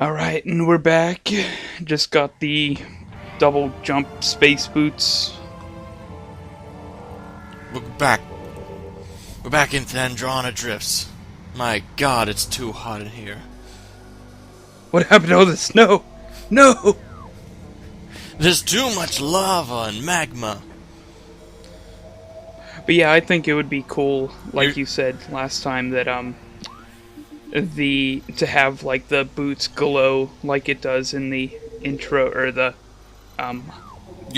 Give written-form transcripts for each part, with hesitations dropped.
Alright, and we're back. Just got the double jump space boots. We're back. We're back in Androna Drifts. My god, it's too hot in here. What happened to all the snow? No! There's too much lava and magma. But yeah, I think it would be cool, like you said last time, that to have like the boots glow like it does in the intro or the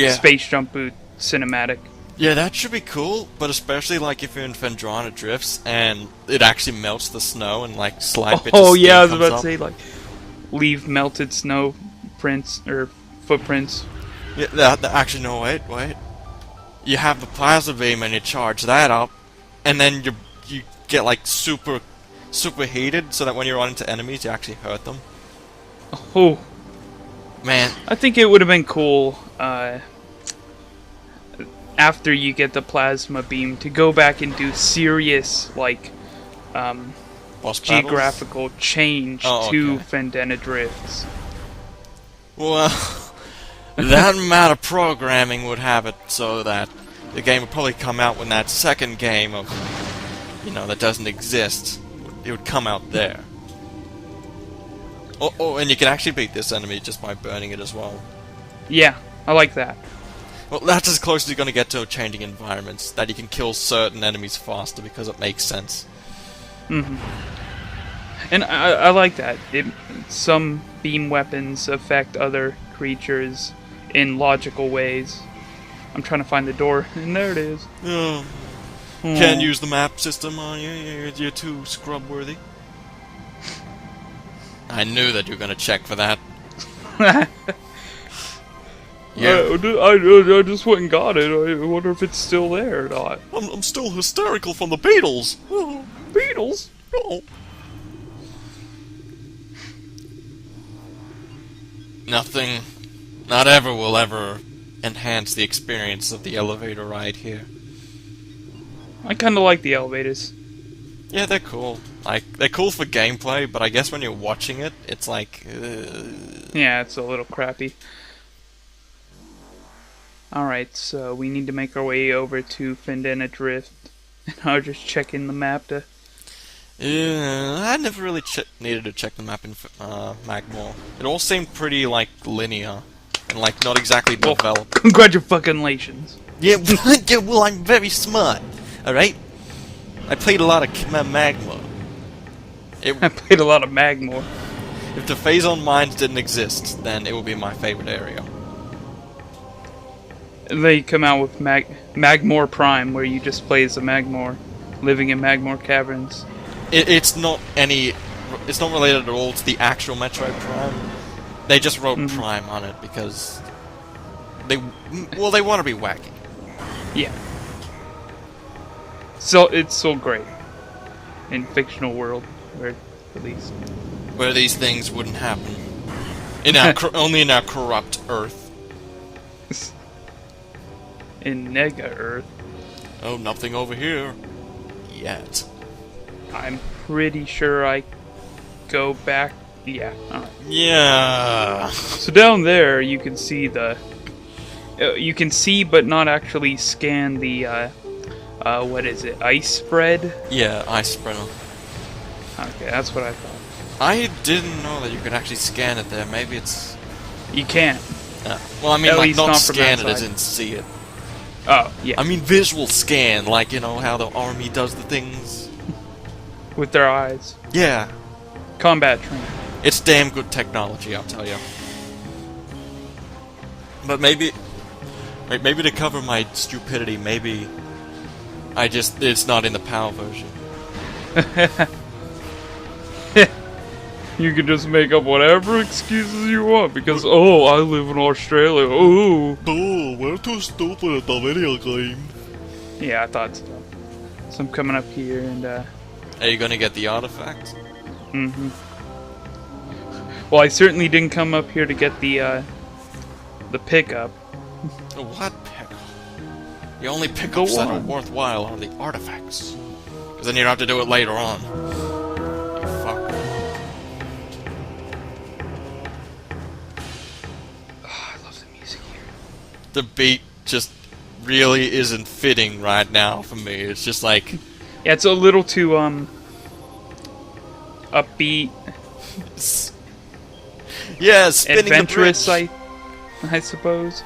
space jump boot cinematic. Yeah, that should be cool, but especially like if you're in Phendrana Drifts and it actually melts the snow and like slight bits of Oh skin yeah, I was comes about to up. say like leave melted snow prints or footprints. Yeah, actually no, wait. You have the plasma beam and you charge that up, and then you get like super heated, so that when you run into enemies, you actually hurt them. Oh Man, I think it would have been cool after you get the plasma beam to go back and do serious like boss geographical change Oh, to okay. Phendana Drifts. Well, that amount of programming would have it so that the game would probably come out when that second game of, that doesn't exist, it would come out there. Oh, and you can actually beat this enemy just by burning it as well. Yeah, I like that. Well, that's as close as you're going to get to changing environments, that you can kill certain enemies faster because it makes sense. Hmm. And I like that. Some beam weapons affect other creatures in logical ways. I'm trying to find the door, and there it is. Oh. Can't use the map system on you, you're too scrub-worthy. I knew that you were going to check for that. I just went and got it. I wonder if it's still there or not. I'm still hysterical from the Beatles. Oh, Beatles? oh. Nothing, not ever will ever enhance the experience of the elevator ride here. I kind of like the elevators. Yeah, they're cool. Like, they're cool for gameplay, but I guess when you're watching it, it's like... Yeah, it's a little crappy. Alright, so we need to make our way over to Phendana Drift. And I'll just check in the map to... Yeah, I never really needed to check the map in Magmoor. It all seemed pretty, like, linear. And, like, not exactly developed. Congratulations. Yeah, well, I'm very smart. Alright? I played a lot of Magmoor. I played a lot of Magmoor. If the Phazon mines didn't exist, then it would be my favorite area. They come out with Magmoor Prime, where you just play as a Magmoor, living in Magmoor caverns. It's not related at all to the actual Metroid Prime. They just wrote Prime on it because they want to be wacky. Yeah. So it's so great in fictional world, or at least where these things wouldn't happen. Only in our corrupt Earth. in Nega Earth. Oh, nothing over here yet. I'm pretty sure I go back. Yeah. Alright. Yeah. So down there, you can see the. You can see, but not actually scan the. What is it? Ice spread? Yeah, ice spread. Okay, that's what I thought. I didn't know that you could actually scan it there. Maybe it's. You can't. Well, I mean, At like, least not not from scan that it as side. in see it. Oh, yeah. I mean, visual scan, like, how the army does the things. With their eyes. Yeah. Combat training. It's damn good technology, I'll tell you. But maybe to cover my stupidity, maybe it's not in the PAL version. You can just make up whatever excuses you want because, oh, I live in Australia. Oh. Oh, we're too stupid at the video game. Yeah, I thought so. So I'm coming up here and, Are you gonna get the artifact? Mm-hmm. Well, I certainly didn't come up here to get the pickup. What pickup? The only pickups that are worthwhile are the artifacts. Because then you don't have to do it later on. You fuck. the beat just really isn't fitting right now for me. It's just like... Yeah, it's a little too, upbeat. Yeah, spinning adventurous, the bridge. I suppose.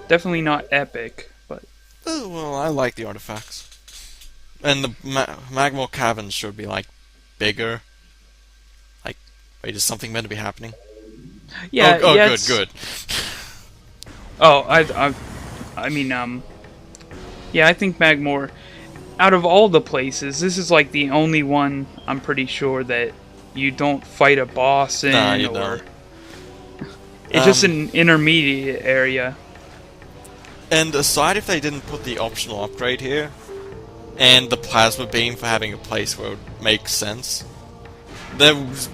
Definitely not epic, but... Oh, well, I like the artifacts. And the Magmoor caverns should be, like, bigger. Like, wait, is something meant to be happening? Yeah, oh yeah, good. Oh, I mean, yeah, I think Magmoor, out of all the places, this is like the only one I'm pretty sure that you don't fight a boss in, Nah, you or don't. it's just an intermediate area. And aside if they didn't put the optional upgrade here, and the plasma beam for having a place where it would make sense, there was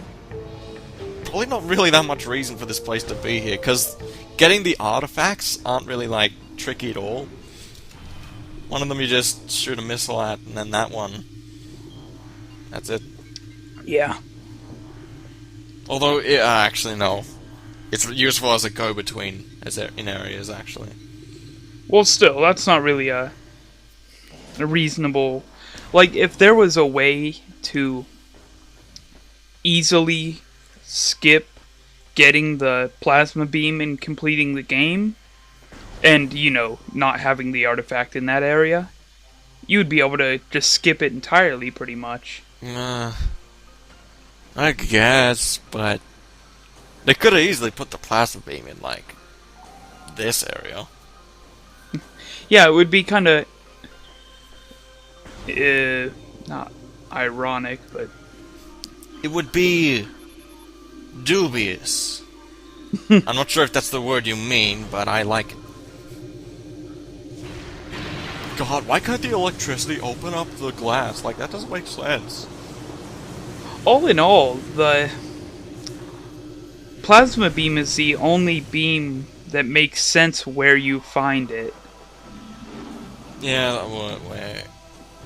probably not really that much reason for this place to be here, because getting the artifacts aren't really, like, tricky at all. One of them you just shoot a missile at, and then that one, that's it. Yeah. Although, actually, no. It's useful as a go-between in areas, actually. Well, still, that's not really a reasonable... Like, if there was a way to easily skip getting the plasma beam and completing the game, and, you know, not having the artifact in that area, you would be able to just skip it entirely, pretty much. I guess, but they could have easily put the plasma beam in, like, this area. Yeah, it would be kind of... not ironic, but... It would be... dubious. I'm not sure if that's the word you mean, but I like it. God, why can't the electricity open up the glass? Like, that doesn't make sense. All in all, the plasma beam is the only beam that makes sense where you find it. Yeah, wait.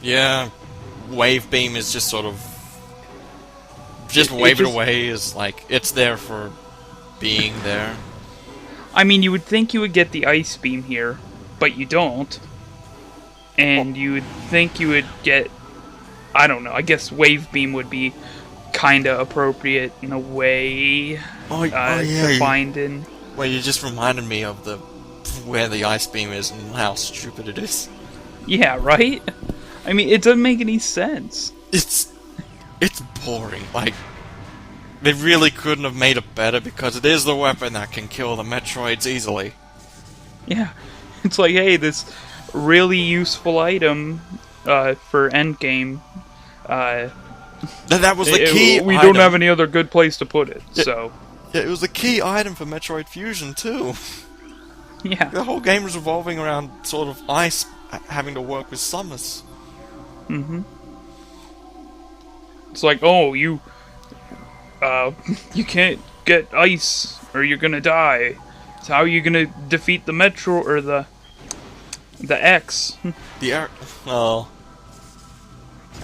Yeah, wave beam is just sort of... Just wave it away is like, it's there for being there. I mean, you would think you would get the ice beam here, but you don't. And you would think you would get... I don't know, I guess wave beam would be kinda appropriate in a way to find in. Well, you just reminded me of where the ice beam is and how stupid it is. Yeah, right? I mean, it doesn't make any sense. It's boring. Like, they really couldn't have made it better because it is the weapon that can kill the Metroids easily. Yeah. It's like, hey, this really useful item for endgame. That was the key We item. don't have any other good place to put it, so... Yeah, it was the key item for Metroid Fusion, too. Yeah. The whole game was revolving around sort of ice having to work with summers. Mm-hmm. It's like, oh, you can't get ice, or you're gonna die. So how are you gonna defeat the Metro, or the X? Well...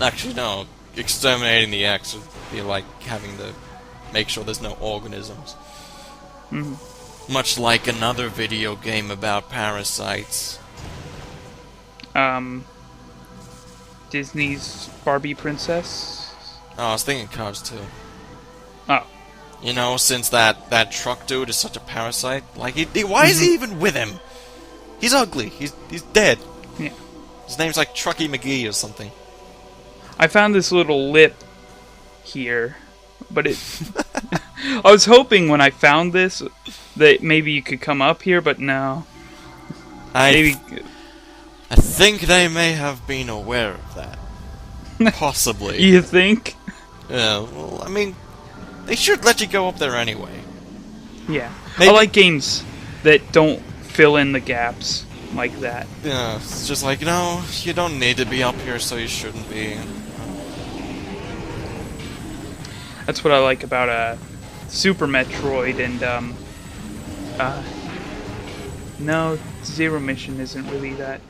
Actually, no. Exterminating the X would be like having to make sure there's no organisms. Mm-hmm. Much like another video game about parasites. Disney's Barbie Princess? Oh, I was thinking Cars 2. Oh. You know, since that truck dude is such a parasite, like, why is he even with him? He's ugly. He's dead. Yeah. His name's like Trucky McGee or something. I found this little lip here, but it... I was hoping when I found this that maybe you could come up here, but no. I think they may have been aware of that. Possibly. You think? Yeah, well, I mean, they should let you go up there anyway. Yeah. Maybe. I like games that don't fill in the gaps like that. Yeah, it's just like, no, you don't need to be up here, so you shouldn't be. That's what I like about Super Metroid and no, Zero Mission isn't really that